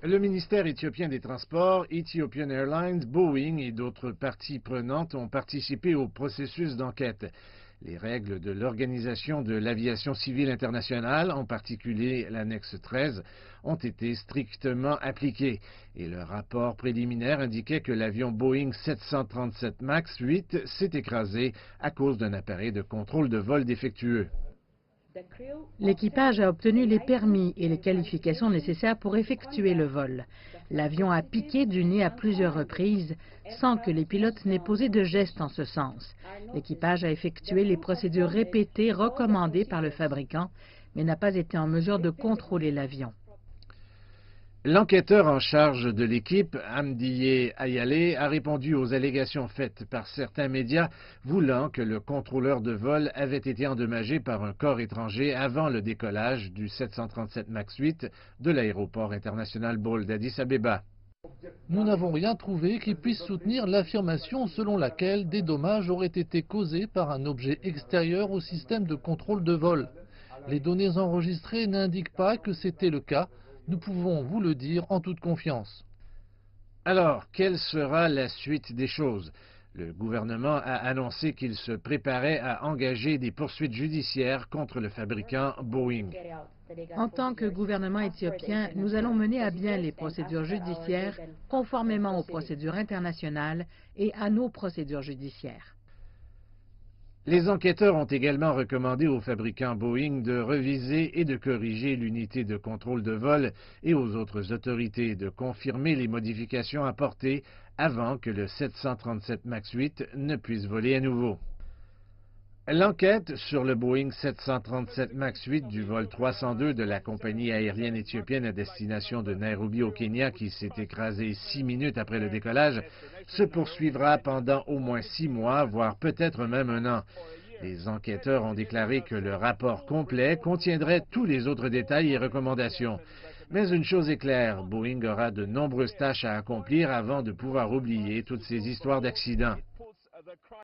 Le ministère éthiopien des Transports, Ethiopian Airlines, Boeing et d'autres parties prenantes ont participé au processus d'enquête. Les règles de l'Organisation de l'aviation civile internationale, en particulier l'annexe 13, ont été strictement appliquées et le rapport préliminaire indiquait que l'avion Boeing 737 MAX 8 s'est écrasé à cause d'un appareil de contrôle de vol défectueux. L'équipage a obtenu les permis et les qualifications nécessaires pour effectuer le vol. L'avion a piqué du nez à plusieurs reprises sans que les pilotes n'aient posé de gestes en ce sens. L'équipage a effectué les procédures répétées recommandées par le fabricant, mais n'a pas été en mesure de contrôler l'avion. L'enquêteur en charge de l'équipe, Hamdiye Ayale, a répondu aux allégations faites par certains médias voulant que le contrôleur de vol avait été endommagé par un corps étranger avant le décollage du 737 MAX 8 de l'aéroport international Bole d'Addis Abeba. Nous n'avons rien trouvé qui puisse soutenir l'affirmation selon laquelle des dommages auraient été causés par un objet extérieur au système de contrôle de vol. Les données enregistrées n'indiquent pas que c'était le cas. Nous pouvons vous le dire en toute confiance. Alors, quelle sera la suite des choses? Le gouvernement a annoncé qu'il se préparait à engager des poursuites judiciaires contre le fabricant Boeing. En tant que gouvernement éthiopien, nous allons mener à bien les procédures judiciaires conformément aux procédures internationales et à nos procédures judiciaires. Les enquêteurs ont également recommandé au fabricant Boeing de reviser et de corriger l'unité de contrôle de vol et aux autres autorités de confirmer les modifications apportées avant que le 737 MAX 8 ne puisse voler à nouveau. L'enquête sur le Boeing 737 MAX 8 du vol 302 de la compagnie aérienne éthiopienne à destination de Nairobi au Kenya qui s'est écrasé 6 minutes après le décollage se poursuivra pendant au moins 6 mois, voire peut-être même un an. Les enquêteurs ont déclaré que le rapport complet contiendrait tous les autres détails et recommandations. Mais une chose est claire, Boeing aura de nombreuses tâches à accomplir avant de pouvoir oublier toutes ces histoires d'accidents.